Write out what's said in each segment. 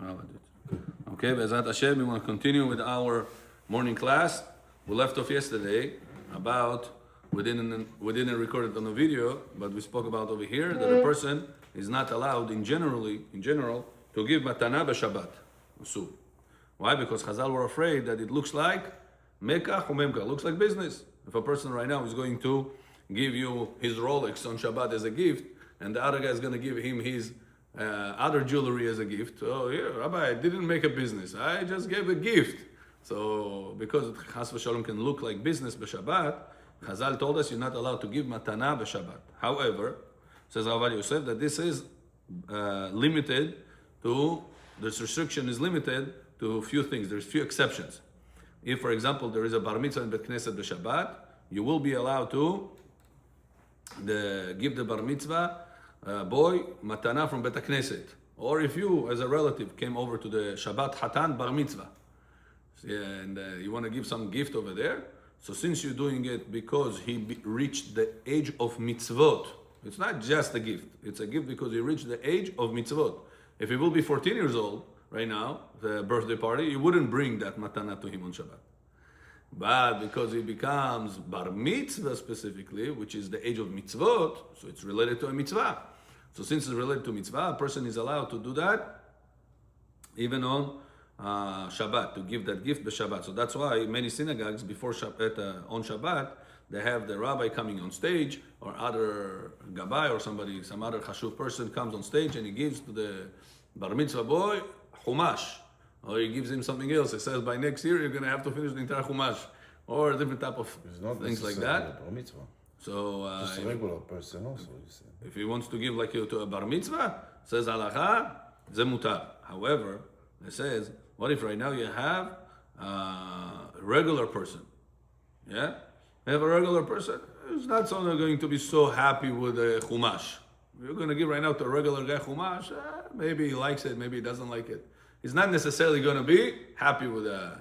Okay, Be'ezrat Hashem, we want to continue with our morning class. We left off yesterday about, we didn't record it on the video, but we spoke about over here that a person is not allowed in general to give matana b'Shabbat. So, why? Because Chazal were afraid that it looks like mekach or memkach, looks like business. If a person right now is going to give you his Rolex on Shabbat as a gift, and the other guy is going to give him his other jewelry as a gift. Oh, yeah, Rabbi, I didn't make a business. I just gave a gift. So, because Chas v'Shalom can look like business b'Shabbat, Chazal told us you're not allowed to give matana b'Shabbat. However, says Rav Yosef that this is limited to, this restriction is limited to a few things. There's few exceptions. If, for example, there is a bar mitzvah in Bet Knesset b'Shabbat, you will be allowed to give the bar mitzvah boy matana from Bet Knesset. Or if you, as a relative, came over to the Shabbat Hatan bar mitzvah, and you want to give some gift over there, so since you're doing it because he reached the age of mitzvot, it's not just a gift, it's a gift because he reached the age of mitzvot. If he will be 14 years old right now, the birthday party, you wouldn't bring that matana to him on Shabbat. But because he becomes bar mitzvah specifically, which is the age of mitzvot, so it's related to a mitzvah. So since it's related to mitzvah, a person is allowed to do that even on Shabbat, to give that gift b'Shabbat. So that's why many synagogues before Shabbat, on Shabbat, they have the rabbi coming on stage, or other gabbai or somebody, some other chashuv person comes on stage and he gives to the bar mitzvah boy chumash. Or he gives him something else. He says, by next year, you're going to have to finish the entire Chumash. Or a different type of things like that. So, just a regular person also, you said. If he wants to give like to a bar mitzvah, says halacha, ze mutar. However, it says, what if right now you have a regular person? Yeah? You have a regular person who's not so going to be so happy with a Chumash. You're going to give right now to a regular guy Chumash, maybe he likes it, maybe he doesn't like it. He's not necessarily going to be happy with that.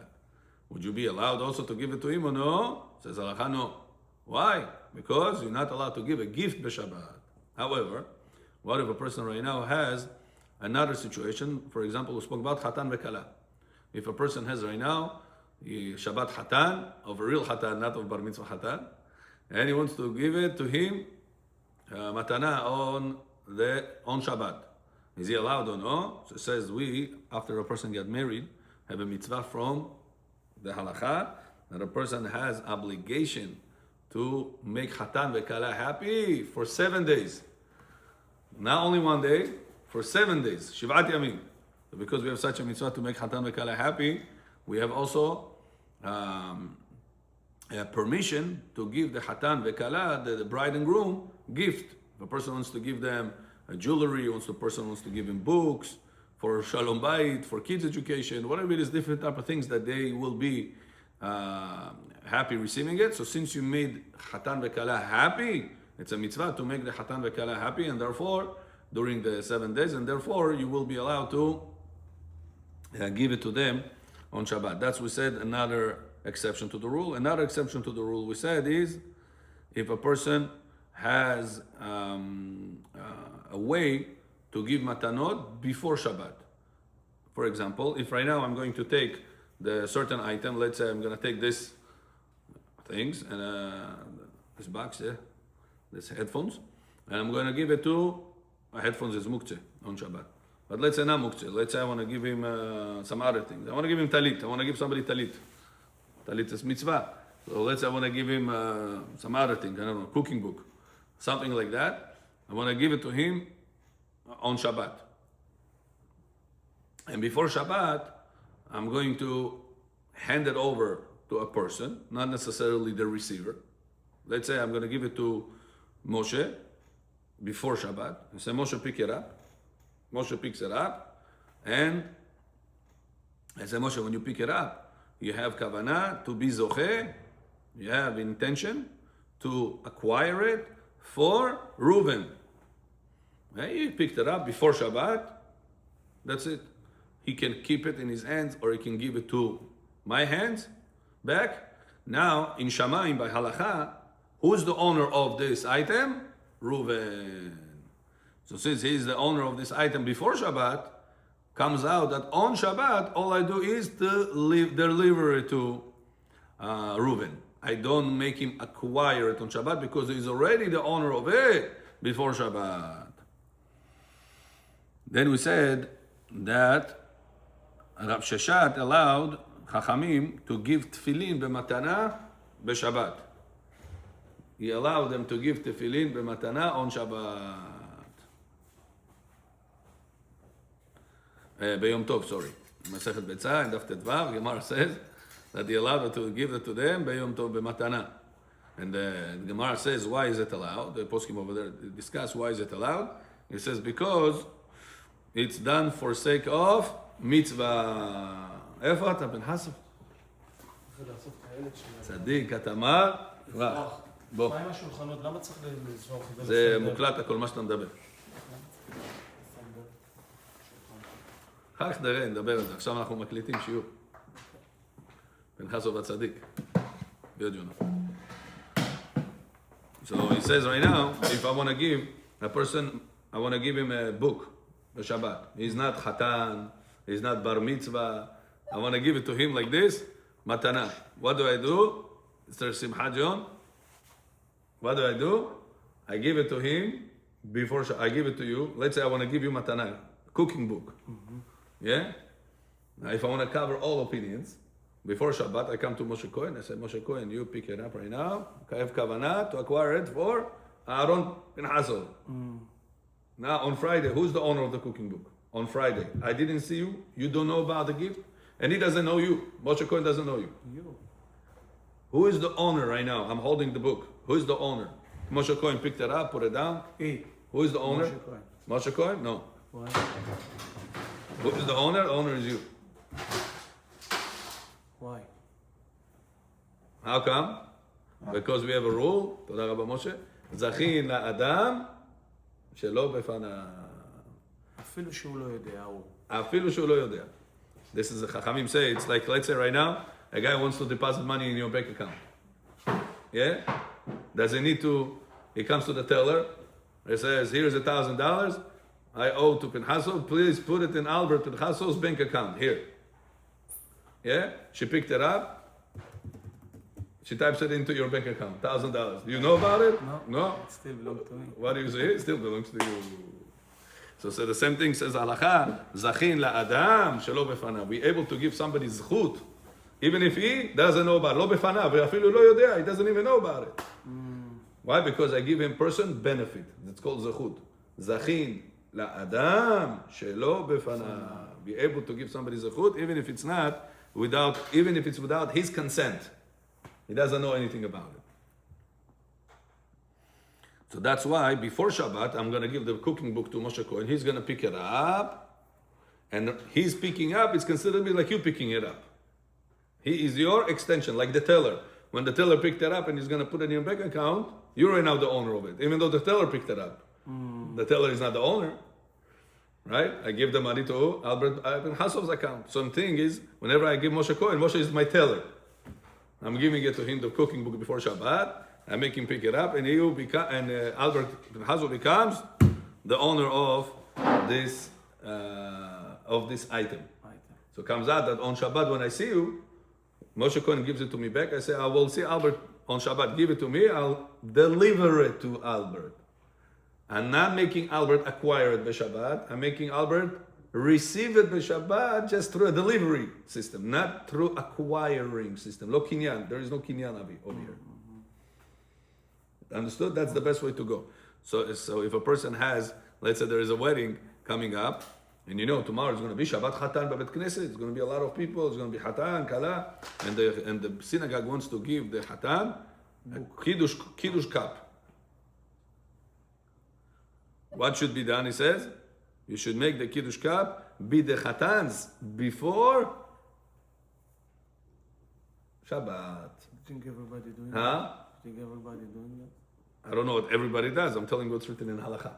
Would you be allowed also to give it to him or no? Says halacha, no. Why? Because you're not allowed to give a gift b'Shabbat. However, what if a person right now has another situation? For example, we spoke about Hatan v'Kala. If a person has right now Shabbat Hatan, of a real Hatan, not of Bar Mitzvah Hatan, and he wants to give it to him matana on Shabbat. Is he allowed or no? So it says we, after a person get married, have a mitzvah from the halacha that a person has obligation to make Hatan v'Kala happy for 7 days. Not only 1 day, for 7 days. Shivat Yamim. So because we have such a mitzvah to make Hatan v'Kala happy, we have also permission to give the Hatan v'Kala, the bride and groom, gift. If a person wants to give them jewelry, the person wants to give him books, for Shalom Bayit, for kids' education, whatever it is, different type of things that they will be happy receiving it. So since you made Hatan v'Kala happy, it's a mitzvah to make the Hatan v'Kala happy, and therefore, during the 7 days, and therefore you will be allowed to give it to them on Shabbat. That's, we said, another exception to the rule. Another exception to the rule we said is, if a person has a way to give matanot before Shabbat. For example, if right now I'm going to take the certain item, let's say I'm going to take this things and this box here, this headphones, and I'm going to give it to headphones is muktzeh on Shabbat. But let's say not muktzeh. Let's say I want to give him some other things. I want to give him talit. I want to give somebody talit. Talit is mitzvah. So let's say I want to give him some other thing. I don't know, cooking book, something like that. I want to give it to him on Shabbat. And before Shabbat, I'm going to hand it over to a person, not necessarily the receiver. Let's say I'm going to give it to Moshe before Shabbat. I say, Moshe, pick it up. Moshe picks it up. And I say, Moshe, when you pick it up, you have kavanah to be zocheh. You have intention to acquire it for Reuven. He picked it up before Shabbat. That's it. He can keep it in his hands, or he can give it to my hands back. Now, in Shamayim, by halacha, who's the owner of this item? Reuven. So since he is the owner of this item before Shabbat, comes out that on Shabbat, all I do is to deliver it to Reuben. I don't make him acquire it on Shabbat because he's already the owner of it before Shabbat. Then we said that Rav Sheshat allowed Chachamim to give tefillin b'matana b'Shabbat. He allowed them to give tefillin b'matana on Shabbat. B'Yom Tov, sorry. Masechet Betzah, in Daf Tetvav, Gemara says that he allowed to give it to them B'Yom Tov b'matana. And the Gemara says, why is it allowed? The poskim over there discuss why is it allowed. He says because it's done for sake of mitzvah. איפה אתה בן חסוף? צדיק, אתה מה? בוא. מה עם השולחנות? למה צריך לזרוק? זה מוקלט הכל מה שאתה מדבר. אחר כך נדבר על זה. עכשיו אנחנו מקליטים שיעור. בן חסוף הצדיק. Good, So he says right now, if I want to give a person, I want to give him a book, a Shabbat. He's not Chatan, he's not Bar Mitzvah. I want to give it to him like this, Matana. What do? Mr. Simcha John? What do? I give it to him before I give it to you. Let's say I want to give you Matana, cooking book. Mm-hmm. Yeah? Now if I want to cover all opinions, before Shabbat, I come to Moshe Cohen. I say, Moshe Cohen, you pick it up right now. I have kavanah to acquire it for Aaron bin Hassel. Now, on Friday, who's the owner of the cooking book? On Friday. I didn't see you. You don't know about the gift. And he doesn't know you. Moshe Cohen doesn't know you. Who is the owner right now? I'm holding the book. Who is the owner? Moshe Cohen picked it up, put it down. Who is the owner? Moshe Cohen. Moshe Cohen? No. Why? Who is the owner? The owner is you. Why? How come? Because we have a rule, תודה רבה משה, זכין לאדם שלא בפניו. אפילו שהוא לא יודע, הוא. אפילו שהוא לא יודע. This is, Chachamim say, it's like, let's say right now, a guy wants to deposit money in your bank account. Yeah? Does he need to, he comes to the teller, he says, here's $1,000, I owe to Pinchasov, please put it in Albert Pinchasov's bank account, here. Yeah? She picked it up. She types it into your bank account, $1,000. Do you know about it? No? It still belongs to me. What do you say? It still belongs to you. So the same thing says halacha, zachin la'adam shelo befanav. We're able to give somebody zchut, even if he doesn't know about it. Lo befanav, ve'afilu lo yodea, he doesn't even know about it. Why? Because I give him person benefit. That's called zchut. Zachin la'adam shelo befanav. Be able to give somebody zchut, even if it's without his consent. He doesn't know anything about it. So that's why before Shabbat, I'm going to give the cooking book to Moshe Cohen. He's going to pick it up. And he's picking up, it's considered to be like you picking it up. He is your extension, like the teller. When the teller picked it up and he's going to put it in your bank account, you're right now the owner of it, even though the teller picked it up. The teller is not the owner. Right? I give the money to Albert Hassov's account. So the thing is, whenever I give Moshe Cohen, Moshe is my teller. I'm giving it to him, the cooking book before Shabbat. I make him pick it up, and Albert Hassov becomes the owner of this item. So it comes out that on Shabbat, when I see you, Moshe Cohen gives it to me back. I say, I will see Albert on Shabbat. Give it to me. I'll deliver it to Albert. I'm not making Albert acquire it by Shabbat. I'm making Albert receive it by Shabbat just through a delivery system, not through acquiring system. Lo kinyan. There is no kinyan over here. Understood? That's the best way to go. So if a person has, let's say there is a wedding coming up, and tomorrow is going to be Shabbat Chatan Babet Knesset. It's going to be a lot of people. It's going to be Chatan, Kala, and the synagogue wants to give the Chatan a Kiddush cup. What should be done? He says, you should make the Kiddush cup be the Chatan's before Shabbat. You think everybody doing Huh? that? You think everybody doing that? I don't know what everybody does. I'm telling you what's written in Halakha.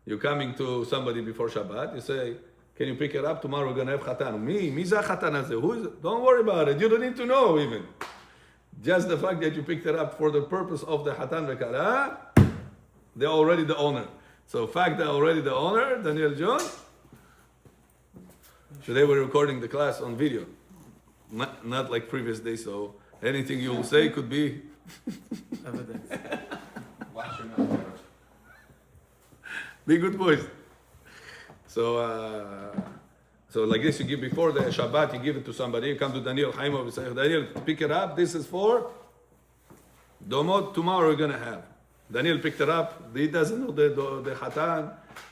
You're coming to somebody before Shabbat. You say, can you pick it up? Tomorrow we're going to have Chatan. Me za Chatan hazeh. Who is it? Don't worry about it. You don't need to know even. Just the fact that you picked it up for the purpose of the Chatan v'Kala, they're already the owner. So fact they're already the owner, Daniel John, Today we're recording the class on video. Not like previous days, so anything you will say could be Evidence. be good boys. So like this, you give before the Shabbat, you give it to somebody. You come to Daniel Chaimov, you say, Daniel, pick it up. This is for Domot. Tomorrow we're gonna have. Daniel picked it up. He doesn't know the Hatan.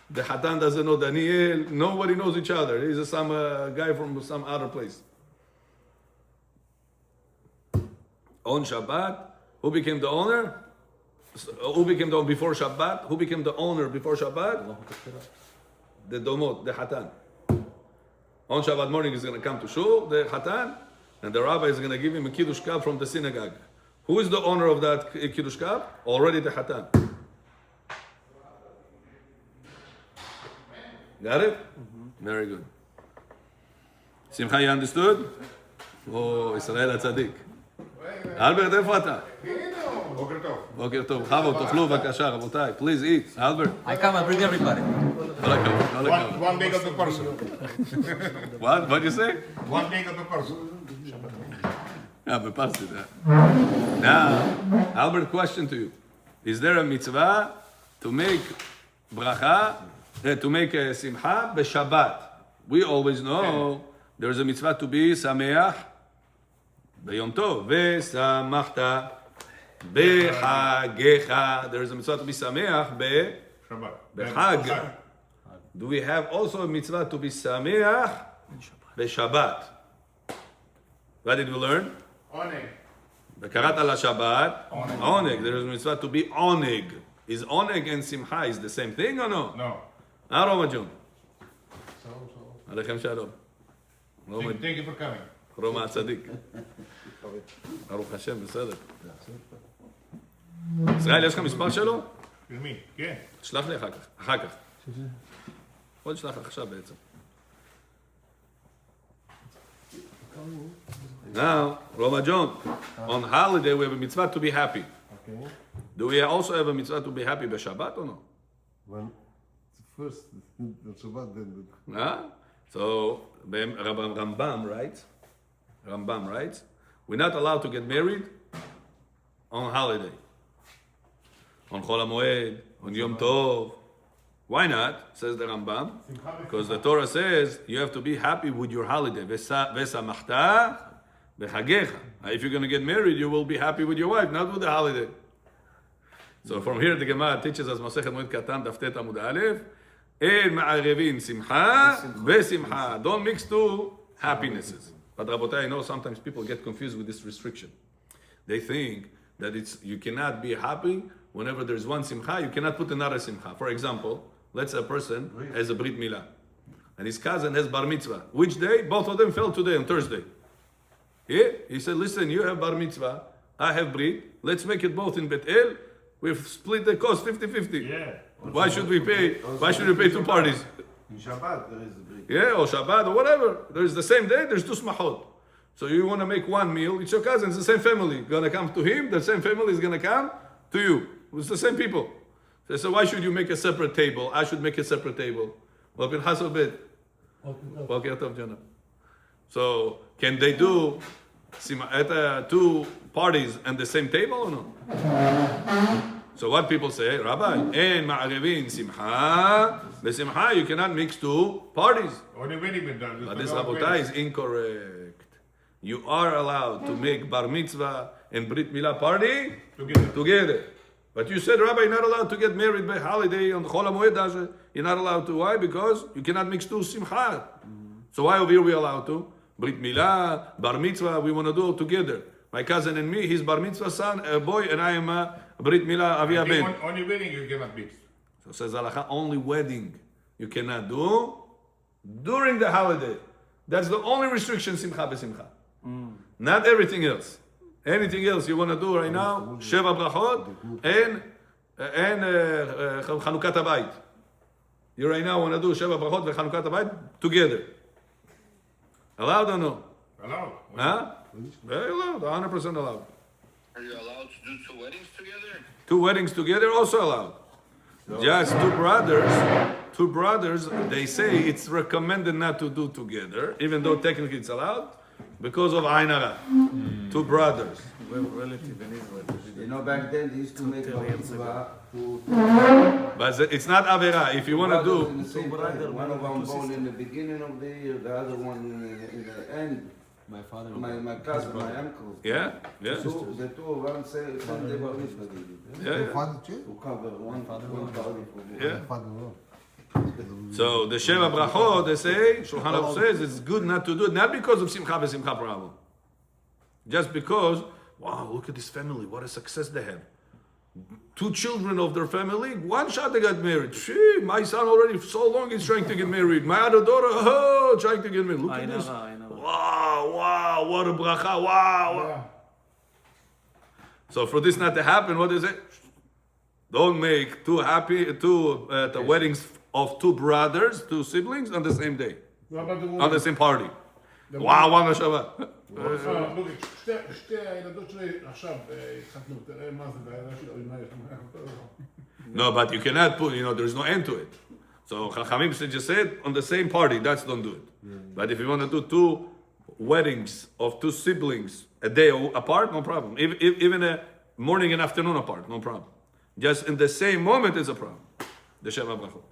The Hatan doesn't know Daniel. Nobody knows each other. He's some guy from some other place. On Shabbat, who became the owner? Who became the owner before Shabbat? Who became the owner before Shabbat? The Domot, the Hatan. On Shabbat morning, he's going to come to Shul, the Hatan, and the rabbi is going to give him a Kiddush Cup from the synagogue. Who is the owner of that Kiddush Cup? Already the Hatan. Got it? Very good. Simcha, you understood? Oh, Israel HaTzadik. אלברט, איפה אתה? בוקר טוב. בוקר טוב. בכבוד, תאכלו בבקשה, רבותיי. Please eat. אלברט. I come, I bring everybody. כל הכבוד, כל הכבוד. One bag of the person. What? What'd you say? One bag of the person. בפרסית. Now, Albert, question to you. Is there a mitzvah to make bracha, to make a simcha b'Shabbat? We always know there's a mitzvah to be sameach ביום טוב, ושמחת בחגיך. There is a mitzvah to be sameach בחג. Do we have also a mitzvah to be sameach בשבת? What did we learn? עונג. וקראת לשבת, עונג. There is a mitzvah to be עונג. Is עונג and simcha is the same thing or no? No. רומא ג'ון. עליכם שלום. Thank you for coming. רומא הצדיק. ברוך השם, בסדר. ישראל, יש לך מספר שלו? של מי? כן. תשלח לי אחר כך. בוא נשלח עכשיו בעצם. Now, Roma John, on holiday we have a mitzvah to be happy. Okay. Do we also have a mitzvah to be happy by Shabbat or no? When first the Shabbat, then the Huh? So, Rambam writes, we're not allowed to get married on holiday. On Chol HaMoed, on Yom Tov. Why not? Says the Rambam. Because the Torah says you have to be happy with your holiday. V'samachta b'chagecha. If you're going to get married, you will be happy with your wife, not with the holiday. So from here the Gemara teaches us Masechet Moed Katan Daf Tet Amud Aleph. En ma'arevin simcha v'simcha. Don't mix two happinesses. But Rabotai, I know sometimes people get confused with this restriction. They think that you cannot be happy whenever there's one simcha, you cannot put another simcha. For example, let's say a person has a Brit mila, and his cousin has bar mitzvah. Which day? Both of them fell today, on Thursday. Yeah? He said, listen, you have bar mitzvah, I have Brit, let's make it both in Bet El. We've split the cost 50-50. Yeah. Why should we pay two parties? in Shabbat there is a break. Yeah, or Shabbat, or whatever. There's the same day, there's two smachot. So you want to make one meal, it's your cousin, it's the same family. Gonna come to him, the same family is gonna come to you. It's the same people. So why should you make a separate table? I should make a separate table. Well, bin Hasel bit. Boker tov, Jonah. So can they do two parties and the same table or no? So what people say, Rabbi, en ma'arevin simcha, besimcha, you cannot mix two parties. Only wedding been done. But this Rabotai is incorrect. You are allowed to make bar mitzvah and brit milah party together. But you said, Rabbi, you're not allowed to get married by holiday on Chol HaMoed. You're not allowed to. Why? Because you cannot mix two simcha. So why over here we allowed to? Brit milah, bar mitzvah, we want to do it together. My cousin and me, he's bar mitzvah son, a boy, and I am a brit milah avia ben. Only wedding you cannot mix. So says halacha, only wedding you cannot do during the holiday. That's the only restriction, simcha besimcha. Not everything else. Anything else you want to do right now, Sheva brachot and Chanukat Habayit. You right now want to do Sheva brachot and Chanukat Habayit together. Allowed or no? Allowed. Huh? Very allowed, 100% allowed. Are you allowed to do two weddings together? Two weddings together also allowed. Just two brothers, they say it's recommended not to do together, even though technically it's allowed, because of Ain Hara. Two brothers. We have a relative in Israel. You know, back then they used to make bar mitzvah to But it's not Avera. If you want to brothers do, in the same time. One of them born in the beginning of the year, the other one in the end. My father. My cousin, my uncle. yeah. The two of them say they bar mitzvah. Yeah. Father too? To cover one body for both. Yeah. Father no. So the Sheva Brachot, they say, Shulchan Aruch says it's good not to do it, not because of Simcha V'Simcha problem. Just because, wow, look at this family, what a success they have. Two children of their family, one shot they got married. Gee, my son already so long is trying to get married. My other daughter, oh, trying to get married. Look at this. I know. Wow, what a bracha, wow. So for this not to happen, what is it? Don't make the weddings of two brothers, two siblings on the same day, What about the on woman? the same party. Wow, one Shabbat. לוק, שתי הילדות שלי עכשיו התחתנו, תראה מה זה, והילדה שלי, אוי, מה יש לנו? No, but you cannot put, there's no end to it. So Chachamim just said, on the same party, don't do it. But if you want to do two weddings of two siblings a day apart, no problem. Even a morning and afternoon apart, no problem. Just in the same moment is a problem. The Sheva Brachot.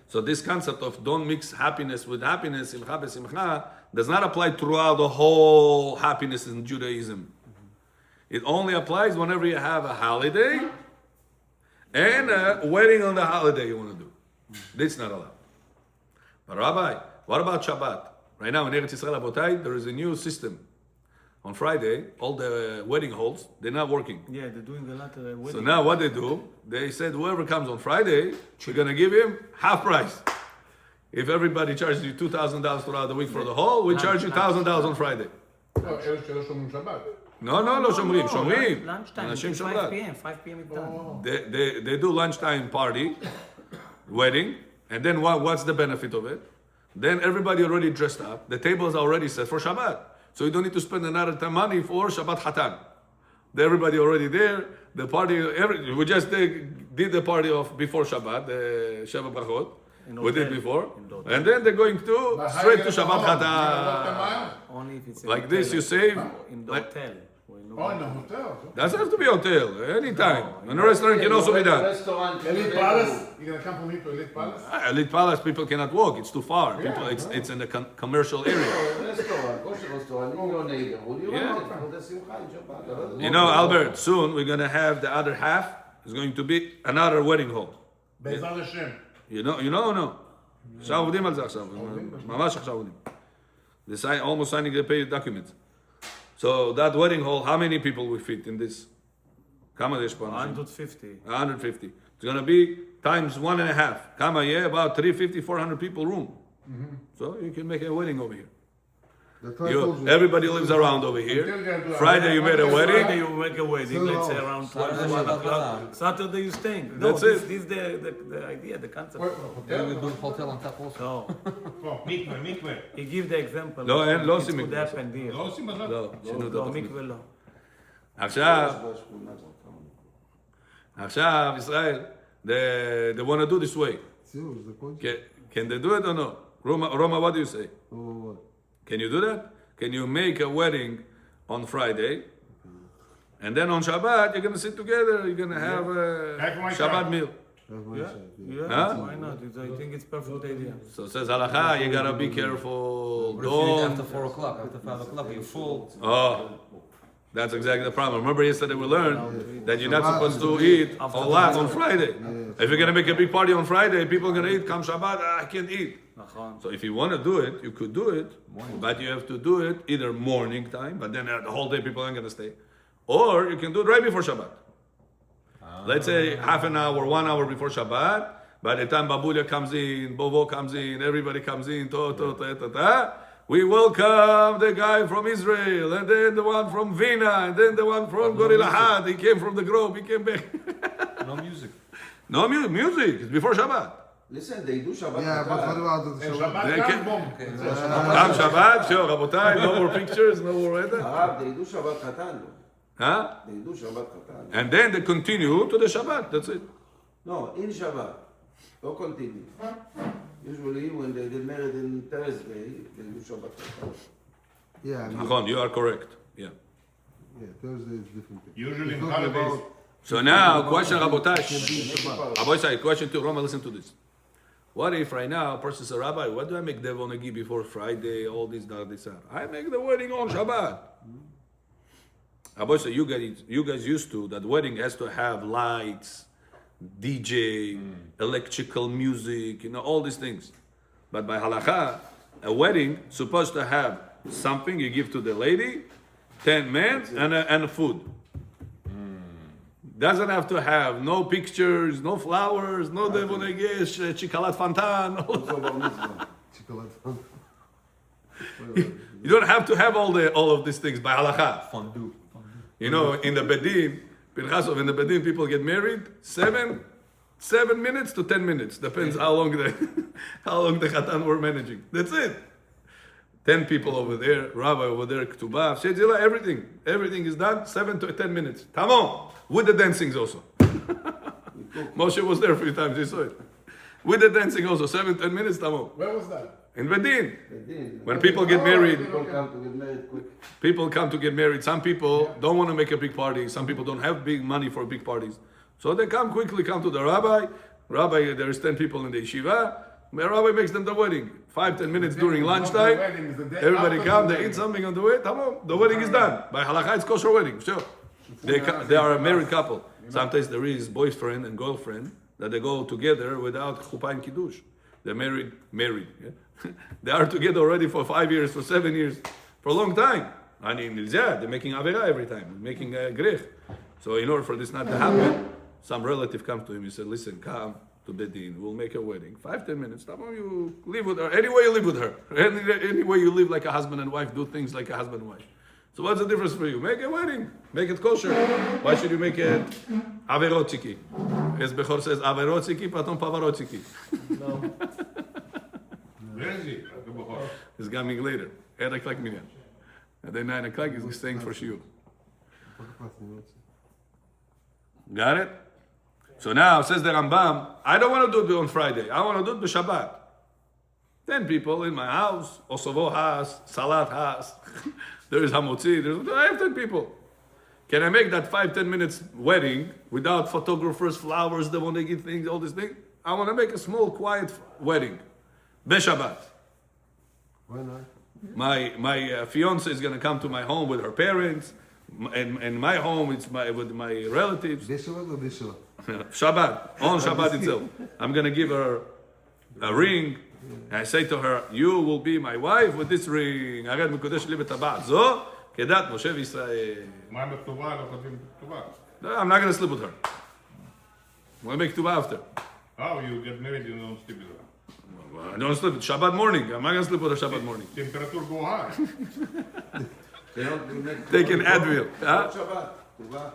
So this concept of don't mix happiness with happiness, simcha b'simcha, does not apply throughout the whole happiness in Judaism. It only applies whenever you have a holiday and a wedding on the holiday you want to do. This is not allowed. But Rabbi, what about Shabbat? Right now in Eretz Yisrael Abotai, there is a new system. On Friday, all the wedding halls, they're not working. Yeah, they're doing a lot of weddings. So now what they do, they said whoever comes on Friday, we're going to give him half price. If everybody charges you $2,000 throughout the week for the hall, we charge you $1,000 on Friday. לא, אלה שלא שומרים שבת. No, לא שומרים, שומרים. Lunchtime, אנשים 5 שבת. p.m. 5 p.m. it's done. They do lunchtime party, wedding, and then what's the benefit of it? Then everybody already dressed up. The tables are already set for Shabbat. So you don't need to spend another money for Shabbat Hatan. Everybody already there. The party, we just did the party of before Shabbat, the Sheva Brachot. We did before. And then they're going to straight to Shabbat Hatan. Only if it's Like this, you save. in the like- hotel. או, in a hotel. Doesn't have to be hotel, anytime. And a restaurant can also be done. Restaurant. Elite Palace? You're gonna come from here to Elite Palace? Elite Palace, people cannot walk. It's too far. People, it's in a commercial area. Restaurant, kosher restaurant, in your neighborhood. You Yeah. want it for the simcha in Shabbat. You know, Albert, soon we're going to have the other half. It's going to be another wedding hall. בעזרת השם. You know or no? עכשיו עובדים על זה עכשיו. ממש עכשיו עובדים. They're almost signing the paid documents. So that wedding hall, how many people will fit in this? כמה יש פה אנשים? 150. 150. It's going to be times 1.5. כמה יהיה? About 350, 400 people room. So you can make a wedding over here. That's what I told you. Everybody lives around over here. Friday you made a Friday wedding. you make a wedding, let's say around 12, 1 o'clock. Saturday you staying. No, That's this it. is the idea, the concept. Then we build hotel on top also. So, פה, מקווה. he give the example. לא, אין, לא It עושים could מקווה. happen here. לא עושים בזאת? לא, שינו את לא, התוכנית. מקווה לא. עכשיו, ישראל, they want to do this way. זהו, זה קודש. Can they do it or no? Roma, what do you say? Can you do that? Can you make a wedding on Friday, and then on Shabbat you're going to sit together, you're going to have a Shabbat meal? Yeah, Huh? why not? I think it's perfect idea. So it says halacha, you got to be careful. What if you eat Don't. after 4 o'clock, after 5 o'clock, you're full. Oh, that's exactly the problem. Remember yesterday we learned that you're not supposed to eat a lot on Friday. If you're going to make a big party on Friday, people are going to eat, come Shabbat, I can't eat. נכון. So if you want to do it, you could do it, but you have to do it either morning time, but then the whole day people aren't going to stay, or you can do it right before Shabbat. Let's say half an hour, 1 hour before Shabbat. By the time Babulia comes in, Bobo comes in, everybody comes in, we welcome the guy from Israel, and then the one from Vienna, and then the one from Gorilla Had. He came from the Grove, he came back. No music. No music, it's before Shabbat. Listen, they do Shabbat. Yeah, but what about the Shabbat? שבת זה כאן, כן. בום. Come Shabbat, sure, רבותיי, no more pictures, no more weather. הרב, they do Shabbat Hatan. Huh? They do Shabbat Chatan. And then they continue to the Shabbat. That's it. No, in Shabbat. Don't continue. Usually when they get married in Thursday, they do Shabbat Chatan. Yeah, I mean, Nachon, you are correct. Yeah. yeah, Thursday is different thing. Usually in We're talking holidays, about- So now, question, Can be Rabotai. Shabbat. Rabotai, question to Roma, listen to this. What if right now a person says, Rabbi, what do I make devonagi before Friday, all this, that, this, that? I make the wedding on Shabbat. Rabotai, you guys used to, that wedding has to have lights, DJ, electrical music, all these things. But by halakha, a wedding supposed to have something you give to the lady, 10 men, and food. Doesn't have to have no pictures, no flowers, no devonegesh, chikalat fantan. Also Bar Mitzvah. Chocolate. You don't have to have all of these things by halakha. Fondue. You know, in the bedin, Pinchasov, in the bedin, people get married 7 minutes to 10 minutes. Depends how long the chatan were managing. That's it. 10 people over there, rabbi over there, ketubah, shedzila, everything is done. 7 to 10 minutes. Tamam. With the dancings also. Moshe was there a few times. He saw it. With the dancing also, 7-10 minutes. Tamam. where was that? In bedin, They did. when people get married. People come to get married quick. People come to get married. Some people don't want to make a big party. Some people don't have big money for big parties. So they come to the rabbi. Rabbi, there's 10 people in the yeshiva. The rabbi makes them the wedding. 5-10 minutes during lunchtime. The wedding is the day Everybody after come, the they eat wedding. something on the way. Tamam, the wedding is done. By halakha, it's kosher wedding. Sure. They are a married couple. Sometimes there is boyfriend and girlfriend that they go together without chuppah and kiddush. They're married. Yeah? They are together already for 5 years, for 7 years, for a long time. I mean, they're making avera every time, making a grech. So in order for this not to happen, some relative comes to him. He said, "Listen, come to Bedin. We'll make a wedding. 5-10 minutes. Tamam, you live with her. Anyway, you live with her. Any way you live like a husband and wife, do things like a husband and wife. So what's the difference for you? Make a wedding. Make it kosher. Why should you make it averotiki? As Bechor says, averotiki, paton pavarotiki. Where is he? At the Bohor. It's coming later. 8 o'clock minyan. And then 9 o'clock is staying for shiur. Got it? So now, says the Rambam, I don't want to do it on Friday. I want to do it on Shabbat. 10 people in my house, Osovo house, Salat house. There is Hamotzi. I have 10 people. Can I make that 5-10 minutes wedding without photographers, flowers, the monegi things, all these things? I want to make a small, quiet wedding. Shabbat. Why not? My fiance is going to come to my home with her parents, and my home it's with my relatives. This Shabbat or this Shabbat? Shabbat, on Shabbat itself. I'm going to give her a ring. And I say to her, you will be my wife with this ring. הרד מקודש לי בטבעת. זו כדת משה וישראל. מה בכתובה? לא כותבים בכתובה. No, I'm not going to sleep with her. We'll make tubah after. How you get married, you don't sleep with her. I don't sleep. Shabbat morning. I'm not going to sleep with her Shabbat morning. Temperature go high. They don't make Take an Advil. Huh? Shabbat. Tuvah.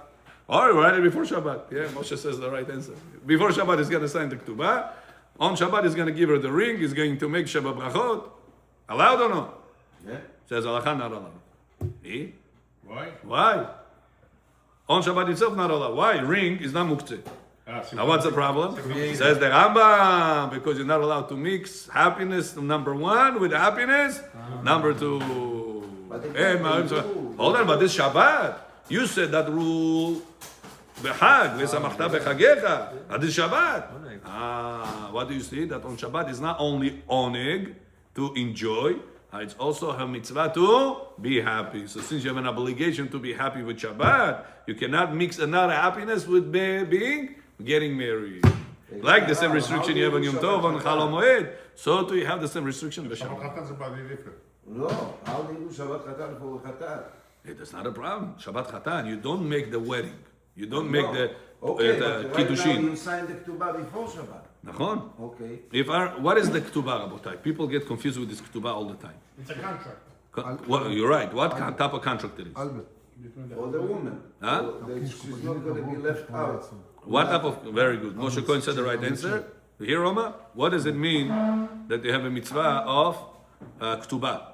Or write it before Shabbat. Yeah, Moshe says the right answer. Before Shabbat, he's going to sign the ketubah. On Shabbat, he's going to give her the ring. He's going to make Shabbat brachot. Allowed or no? Yeah. Says Alakha not allowed. Eh? Why? Why? On Shabbat itself, not allowed. Why? Ring is not muktzeh. Now what's the problem? Says the Rambam, because you're not allowed to mix happiness, number 1, with happiness, number 2. Hey, hold on, but this Shabbat, you said that rule, בחג, ושמחת בחגיך, that is Shabbat. What do you see? That on Shabbat is not only oneg, to enjoy, it's also a mitzvah to be happy. So since you have an obligation to be happy with Shabbat, you cannot mix another happiness with getting married. Like the same restriction you have on Yom Tov, on Chol Hamoed, so too you have the same restriction Shabbat b'Shabbat. Chatan is about different. No. How do you do Shabbat Chatan for Chatan? That's not a problem. Shabbat Chatan, you don't make the wedding. You don't make the Okay, but right now Kiddushin. you sign the Ketubah before Shabbat. Nachon? Okay. What is the ketubah, Rabotai? People get confused with this ketubah all the time. It's a contract. You're right. What type of contract it is? Albert. For the woman. Huh? She's not going to be left out. What type of? Very good. Moshe Cohen said the right answer. You hear, Roma? What does it mean that you have a mitzvah of ketubah?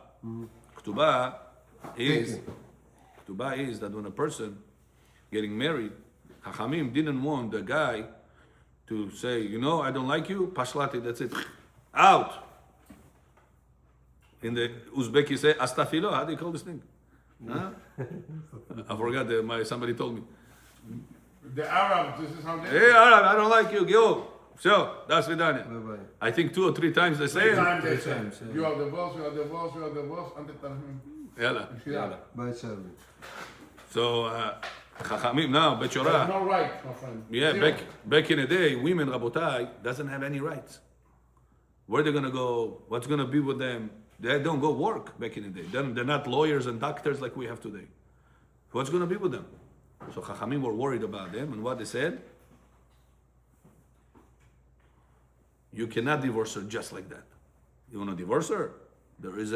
Ketubah is that when a person getting married, Chachamim didn't want the guy to say, you know, I don't like you, pashlati, that's it, out. In the Uzbeki say, astafilo, how do you call this thing? Huh? I forgot, somebody told me. The Arabs, this is how they Hey, Arab, I don't like you, go. So, that's vidanya. Bye-bye. I think 2 or 3 times they say it. time they say, you are divorced, you are divorced, you are divorced, and they tell him, Yalla. yeah. Bye, Charlie. So, Chachamim now, There's Bechorah. no right, my friend. Yeah, Zero. back in the day, women, Rabotai, doesn't have any rights. Where they're gonna go? What's gonna be with them? They don't go work back in the day. They're not lawyers and doctors like we have today. What's gonna be with them? So Chachamim were worried about them, and what they said? You cannot divorce her just like that. You wanna divorce her? There is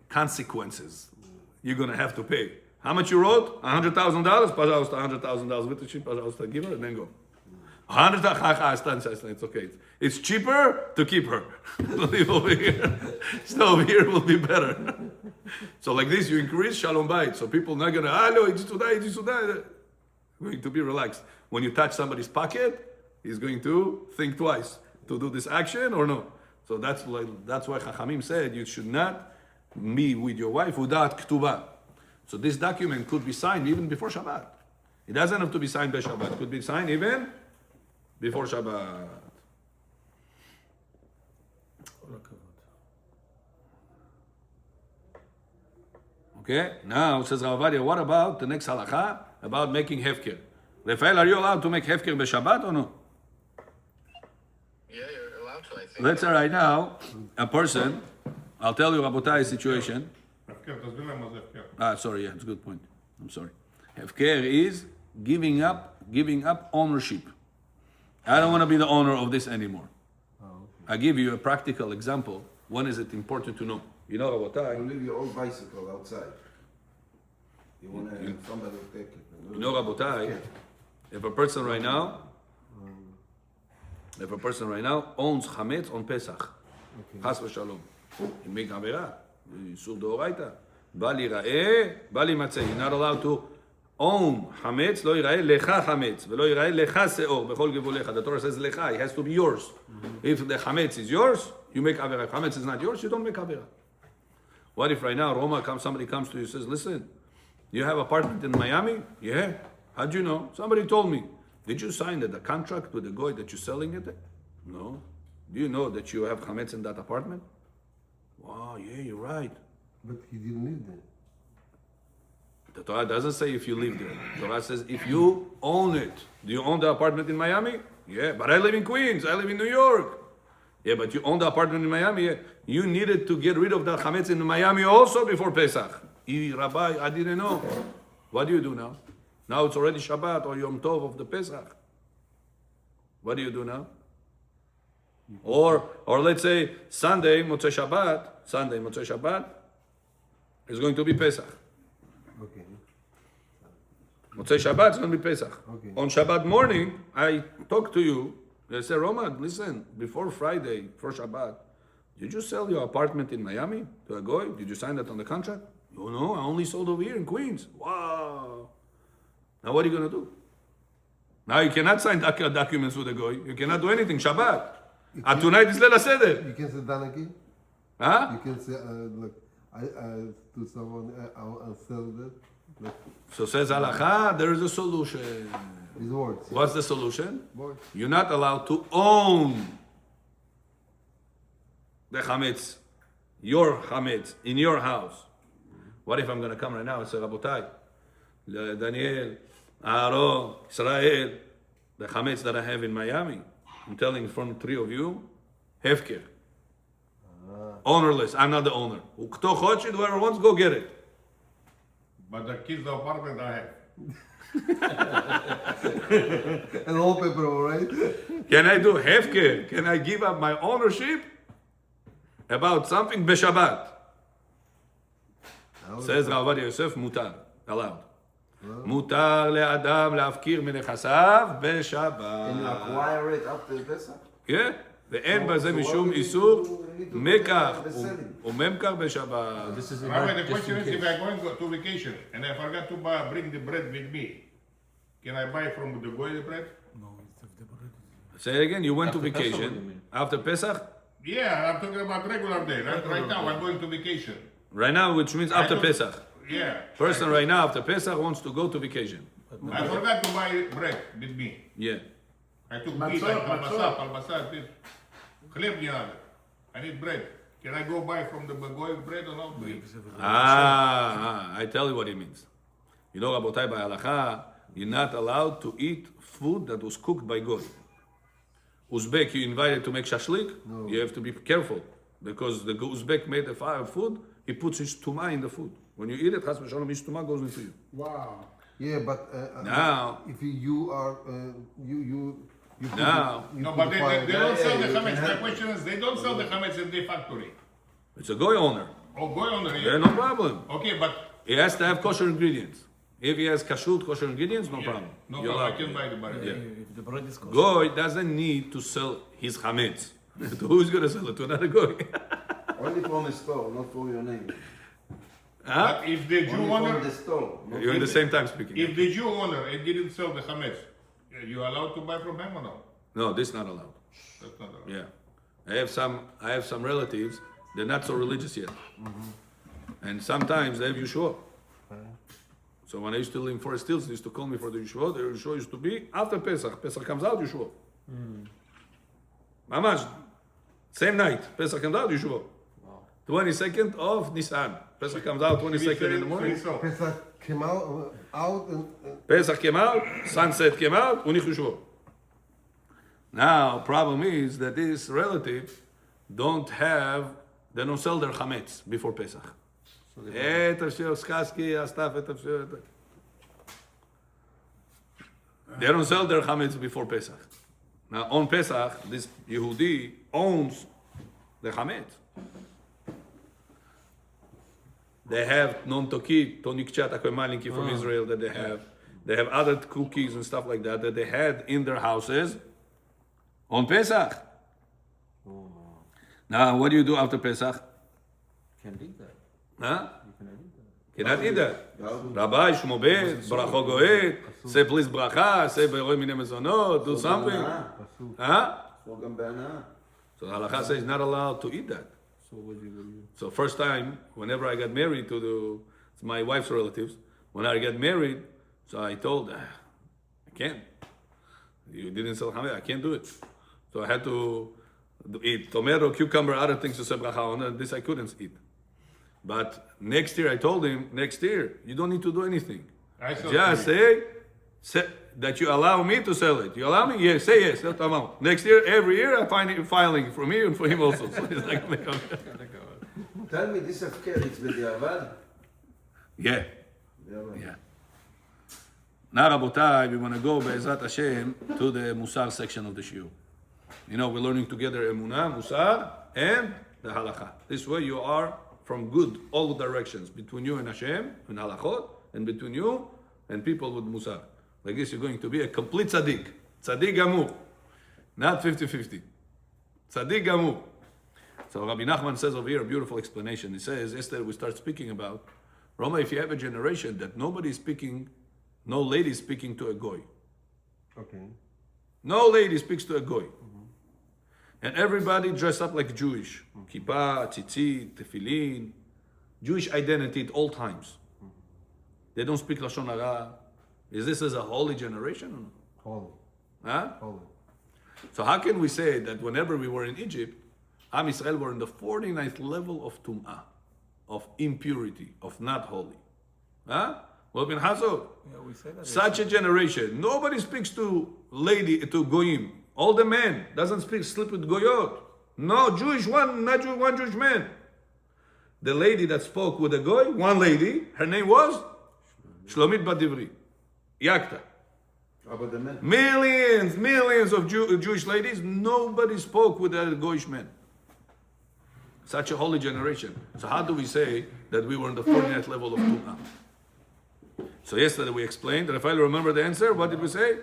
consequences. You're gonna have to pay. How much you wrote? $100,000? Пожалуйста, $100,000 вытащи, пожалуйста, give her, and then go. 100,000, it's okay. It's cheaper to keep her. Leave over here. Stay over here will be better. So like this, you increase shalom bayit. So people not gonna, no, it's today. Going to be relaxed. When you touch somebody's pocket, he's going to think twice to do this action or no. So that's why Chachamim said you should not be with your wife without ktubah. So this document could be signed even before Shabbat. It doesn't have to be signed by Shabbat. It could be signed even before Shabbat. Okay, now says Rav Ovadia, what about the next halakha about making hefker? Rafael, are you allowed to make hefker b'Shabbat or no? Yeah, you're allowed to, I think. Let's say right now, a person, I'll tell you Rabotai's situation. Sorry, yeah, it's a good point. I'm sorry. Hefker is giving up ownership. I don't want to be the owner of this anymore. I give you a practical example. When is it important to know? You know, Rabotai. You leave your old bicycle outside. You want to have somebody to take it. You know, Rabotai, if a person right now owns chametz on Pesach, chas v'shalom, he make avera, yisur d'oraita, bal yira'eh, bal yimatzeh. You're not allowed to own chametz, lo yira'eh lecha chametz, v'lo yira'eh lecha seor, b'chol gevulecha. The Torah says lecha, it has to be yours. If the chametz is yours, you make avera. If chametz is not yours, you don't make avera. What if right now somebody comes to you and says, listen, you have apartment in Miami? Yeah. How'd you know? Somebody told me. Did you sign the contract with the guy that you're selling it? No. Do you know that you have chametz in that apartment? Wow, yeah, you're right. But he didn't live there. The Torah doesn't say if you live there. The Torah says if you own it. Do you own the apartment in Miami? Yeah, but I live in Queens. I live in New York. Yeah, but you own the apartment in Miami. Yeah. You needed to get rid of the chametz in Miami also before Pesach. Rabbi, I didn't know. What do you do now? Now it's already Shabbat or Yom Tov of the Pesach. What do you do now? Or let's say Sunday, Motzei Shabbat is going to be Pesach. Okay. Motzei Shabbat is going to be Pesach. Okay. On Shabbat morning, I talk to you. I say, Roman, listen, before Friday, for Shabbat, did you sell your apartment in Miami to a guy? Did you sign that on the contract? Oh, no, I only sold over here in Queens. Wow. Now what are you going to do? Now you cannot sign documents with a guy. You cannot do anything. Shabbat. And tonight is Leila Seder. You can say Danaki? Huh? You can say, look, I to someone, I'll sell that. Look, So says Halacha, there is a solution. these words. What's the solution? Words. You're not allowed to own the chametz, your chametz, in your house. What if I'm going to come right now and say, Rabotai, Daniel, Aaron, Israel, the chametz that I have in Miami, I'm telling from 3 of you, hefker. Ownerless, I'm not the owner. Kto хочет, whoever wants, go get it. But the kids, the apartment I have. And all paper, all right? Can I do hefker? Can I give up my ownership about something b'Shabbat? Says Rav Ovadia Yosef, mutar, allowed. Mutar le'adam להפקיר מנכסיו Can you בשבת. acquire it after Pesach? כן? ואין בזה So what משום do we איסור do? We need to מקח put it in the selling. וממכר בשבת. This is Rabbi, the just question in is if case. I'm going to vacation and I forgot to bring the bread with me, Can I buy from the goy bread? No, it's the bread. Say it again. You went to After Pesach, what do you vacation mean? after Pesach. Yeah, I'm talking about regular day. Right now, I'm going to vacation. Right now, which means I after don't- Pesach. Yeah. Person right now after Pesach wants to go to vacation. I forgot to buy bread with me. Yeah. I took Matzah, meat, like matzah. kalbasa, this. Chleb niyada. I need bread. Can I go buy from the goy bread or not? I tell you what it means. You know, Rabotai, by halacha, you're not allowed to eat food that was cooked by goy. Uzbek, you invited to make shashlik, you have to be careful. Because the Uzbek made the fire food, he puts his tuma in the food. When you eat it, chas v'shalom, his tuma goes into you. Wow. Yeah, but Now- if you are you put Now- you No, put but the they fire- don't sell the you can chametz. My have- question is, they don't sell the chametz in the factory. It's a goy owner. Oh, goy on the Yeah, no problem. Okay, but He has to have kosher ingredients. If he has kashrut, kosher ingredients, no problem. no, You're I allowed can to. buy the bread. If the bread is kosher. Goy doesn't need to sell his chametz. To who's going to sell it? To another goy. Only from a store, not for your name. Huh? But if the Jew Only owner, from the store. not You're in the from same time speaking. if the Jew owner and didn't sell the chametz, you allowed to buy from him or no? No, this is not allowed. That's not allowed. Yeah. I have some relatives, they're not so religious yet. And sometimes they have Yeshua. So when I used to live in Forest Hills, they used to call me for the Yeshua. The Yeshua used to be after Pesach. Pesach comes out, Yeshua. Mamash, same night. Pesach comes out, Yeshua. 22nd of Nisan. Pesach comes out 22nd in the morning. So, Pesach came out and Pesach came out, sunset came out, Unich Yeshua. Now, problem is that these relatives they don't sell their chametz before Pesach. They don't sell their chametz before Pesach. Now, on Pesach, this Yehudi owns the chametz. They have non-tokit, tonikchat akoy from Israel that they have. They have other cookies and stuff like that that they had in their houses on Pesach. Now, what do you do after Pesach? Can't eat that. Huh? You cannot eat that. Cannot eat that. Garden. Rabbi, shmobet, bracho goet, say please bracha, say beroi mine mezonot, do something. Huh? So גם בהנאה. So the halakha says not allowed to eat that. So what do you? So first time, whenever I got married to my wife's relatives, when I got married, so I told, I can't. You didn't sell chametz, I can't do it. So I had to eat tomato, cucumber, other things to say bracha on, and this I couldn't eat. But next year I told him, next year, you don't need to do anything. I sell Just to say that you allow me to sell it. You allow me? Yes, say yes. That's the amount. Next year, every year, I find it filing for me and for him also. So it's like, Tell me, this הפקר, it's בדיעבד? yeah, בדיעבד. yeah. Now, Rabotai, we want to go, Be'ezrat Hashem, to the Musar section of the Shiur. You know, we're learning together Emunah, Musar, and the Halakha. This way you are from good, all directions, between you and Hashem, and Halachot, and between you and people with Musar. Like this, you're going to be a complete tzaddik. Tzaddik gamur. Not 50-50. Tzaddik gamur. So Rabbi Nachman says over here a beautiful explanation. He says, yesterday we start speaking about, Roma, if you have a generation that nobody is speaking, no lady is speaking to a goy. okay. No lady speaks to a goy. And everybody dressed up like Jewish. Kippah, tzitzit, tefillin. Jewish identity at all times. They don't speak Lashon Hara. Is this as a holy generation or Holy, no? Huh? holy. So how can we say that whenever we were in Egypt, Am Yisrael were in the 49th level of Tum'ah, of impurity, of not holy? Huh? Well, bin Hazod, Yeah, we say that. such a generation, nobody speaks to goyim. All the men doesn't sleep with goyot. No Jewish one, not Jewish, one Jewish man. The lady that spoke with a goy, one lady, her name was Shlomit Bat Divri, Yakta. אבל the men. Millions of Jewish ladies, nobody spoke with a goyish man. Such a holy generation. So how do we say that we were in the 49th level of Tum'ah? So yesterday we explained, Rafael, remember the answer? What did we say?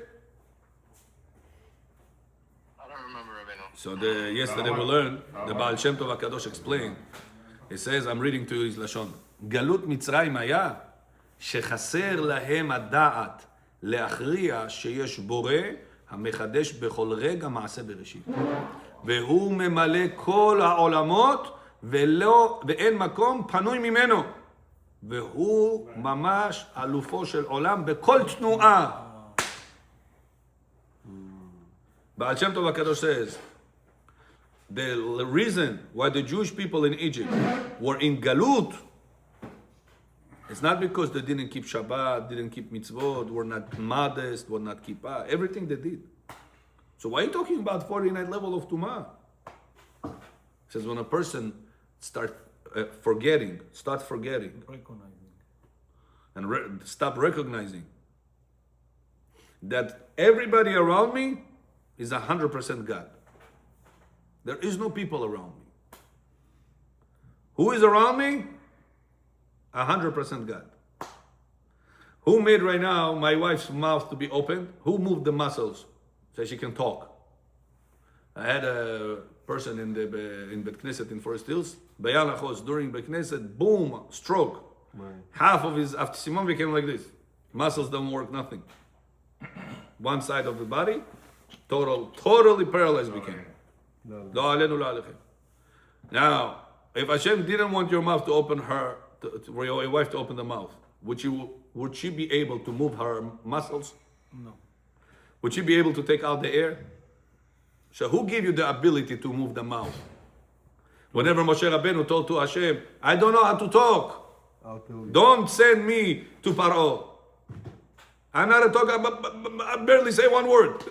I don't remember, Rabbeinu. So yesterday we learned, the Baal Shem Tov HaKadosh explained. He says, I'm reading to you his Lashon. גלות מצרים היה שחסר להם הדעת להכריע שיש בורא המחדש בכל רגע מעשה בראשית. והוא ממלא כל העולמות ואין מקום פנוי ממנו. והוא ממש אלופו של עולם בכל תנועה. Baal Shem Tov HaKadosh says, the reason why the Jewish people in Egypt were in Galut, it's not because they didn't keep Shabbat, didn't keep mitzvot, were not modest, were not kippah, everything they did. So why are you talking about 49th level of Tumah? It says when a person start forgetting Recognizing. and stop recognizing that everybody around me is 100% God. There is no people around me. Who is around me? 100% God. Who made right now my wife's mouth to be opened? Who moved the muscles so she can talk? I had a person in Bet Knesset in Forest Hills, Bayan Achos, during Bet Knesset, boom, stroke. Right. Half of his after Simon became like this. Muscles don't work, nothing. One side of the body, totally paralyzed became. Lo alenu lo alechem. Now, if Hashem didn't want your mouth to open for your wife to open the mouth, would she be able to move her muscles? No. Would she be able to take out the air? So who gave you the ability to move the mouth? Whenever Moshe Rabbeinu told to Hashem, I don't know how to talk. I'll tell you. Don't send me to Paro. I'm not a talker, I barely say one word.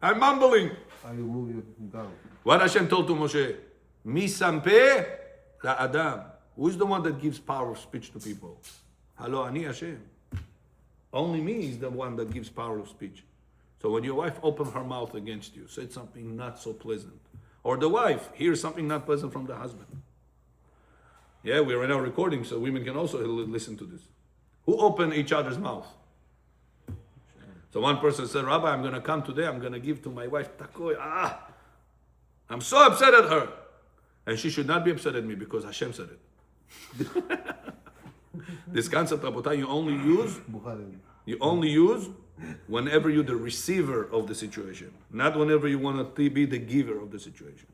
I'm mumbling. I will move you down. What Hashem told to Moshe, Mi sampe la Adam. Who is the one that gives power of speech to people? Hello, Ani Hashem. Only me is the one that gives power of speech. So when your wife opens her mouth against you, said something not so pleasant, or the wife hears something not pleasant from the husband. Yeah, we are now recording, so women can also listen to this. Who open each other's mouth? So one person said, Rabbi, I'm going to come today, I'm going to give to my wife takoy. I'm so upset at her. And she should not be upset at me because Hashem said it. This concept, Rabotai, you only use whenever you're the receiver of the situation, not whenever you want to be the giver of the situation.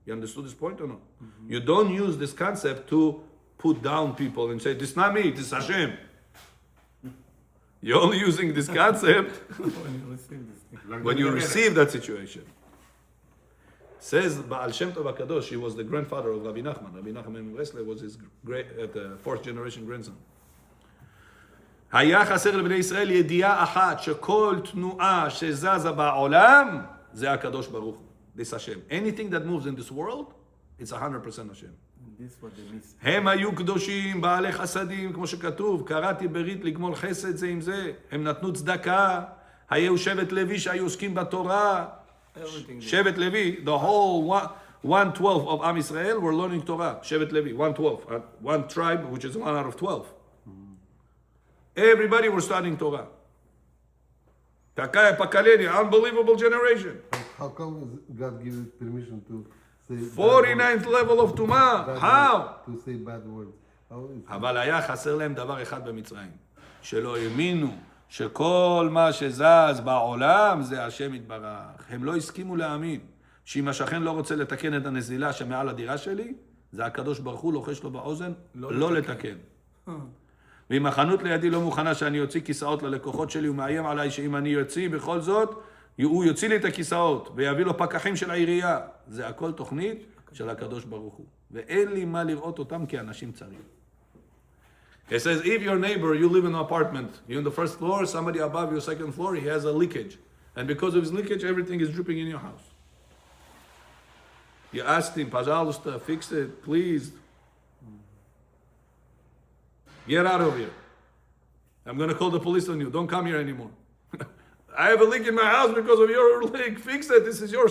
You understood this point or no? Mm-hmm. You don't use this concept to put down people and say, this is not me, this is Hashem. You're only using this concept when you receive that situation. Says Baal Shem Tov HaKadosh, he was the grandfather of Rabbi Nachman. Rabbi Nachman Wesler was his fourth generation grandson. היה חסר לבני ישראל ידיעה אחת שכל תנועה שזזה בעולם זה הקדוש ברוך הוא. This Hashem. Anything that moves in this world, it's 100% Hashem. This what they miss. הם היו קדושים, בעלי חסדים, כמו שכתוב, קראתי ברית לגמול חסד זה עם זה, הם נתנו צדקה, היו שבט לוי שהיו עוסקים בתורה, שבט לוי, the whole 1/12 of Am Yisrael were learning Torah, שבט לוי, 1/12, one tribe which is 1 out of 12. Everybody was studying Torah. Такая поколение, unbelievable generation. How come God gives permission to say 49th level of Tumah, how? To say bad words. How is אבל היה חסר להם דבר אחד במצרים, שלא האמינו שכל מה שזז בעולם זה השם יתברך. הם לא הסכימו להאמין שאם השכן לא רוצה לתקן את הנזילה שמעל הדירה שלי, זה הקדוש ברוך הוא לוחש לו באוזן לא לתקן. ואם החנות לידי לא מוכנה שאני יוציא כיסאות ללקוחות שלי, הוא מאיים עליי שאם אני יוציא בכל זאת, הוא יוציא לי את הכיסאות ויביא לו פקחים של העירייה. זה הכל תוכנית של הקדוש ברוך הוא. ואין לי מה לראות אותם כאנשים צרים. It says, if your neighbor, you live in an apartment, you're on the first floor, somebody above you, second floor, he has a leakage. And because of his leakage, everything is dripping in your house. You asked him, пожалуйста, fix it, please. Get out of here. I'm going to call the police on you. Don't come here anymore. I have a leak in my house because of your leak. Fix it. This is your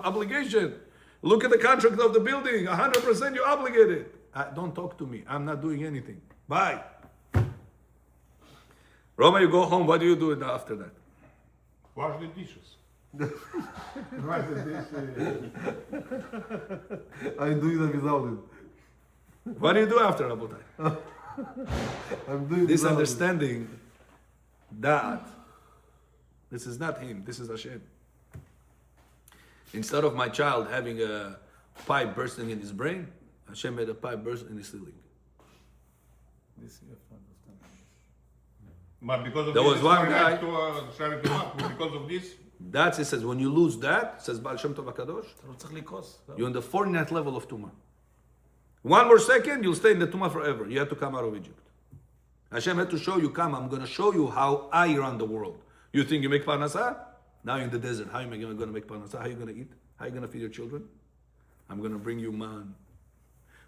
obligation. Look at the contract of the building. 100% you're obligated. Don't talk to me. I'm not doing anything. Bye. Roma, you go home. What do you do after that? Wash the dishes. Wash the dishes. I'm doing that without it. What do you do after, Rabotai? I'm doing This without understanding Da'at. This is not him, this is Hashem. Instead of my child having a pipe bursting in his brain, Hashem made a pipe burst in his ceiling. This you have to understand. But because of There this, was one guy- sharing to because of this, That's, it says, when you lose that, says Baal Shem Tov HaKadosh, אתה לא צריך לכעוס. you're in the 49th level of Tumah. One more second, you'll stay in the Tumah forever. You have to come out of Egypt. Hashem had to show you, come, I'm going to show you how I run the world. You think you make parnasah? Now you're in the desert. How am I going to make parnasah? How are you going to eat? How are you going to feed your children? I'm going to bring you man.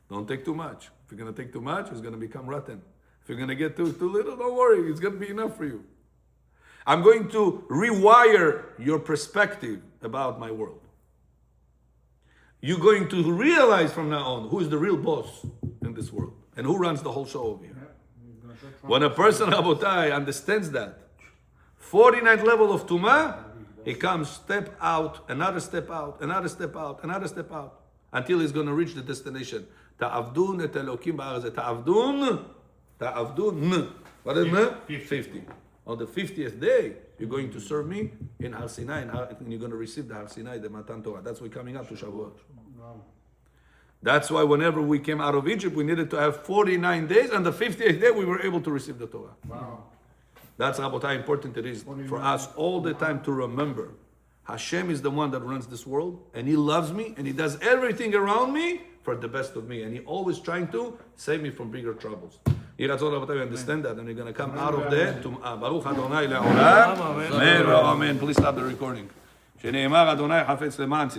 Don't take too much. If you're going to take too much, it's going to become rotten. If you're going to get too little, don't worry. It's going to be enough for you. I'm going to rewire your perspective about my world. You're going to realize from now on who is the real boss in this world and who runs the whole show over here. When a person, Rabotai, understands that, 49th level of Tumah, he comes step out, another step out, another step out, another step out, until he's going to reach the destination. Ta'avdun et Elokim ba'aretz. Ta'avdun. What is it? 50. On the 50th day, you're going to serve me in Har Sinai, and you're going to receive the Har Sinai, the Matan Torah. That's why we're coming up to Shavuot. That's why whenever we came out of Egypt, we needed to have 49 days, and the 50th day we were able to receive the Torah. wow. That's how important it is for us all the time to remember. Hashem is the one that runs this world, and He loves me, and He does everything around me for the best of me, and He always trying to save me from bigger troubles. We understand that, and we're going to come out of there to Baruch Adonai Le'olam. Amen. Amen. Please stop the recording. שנאמר אדוני חפץ למען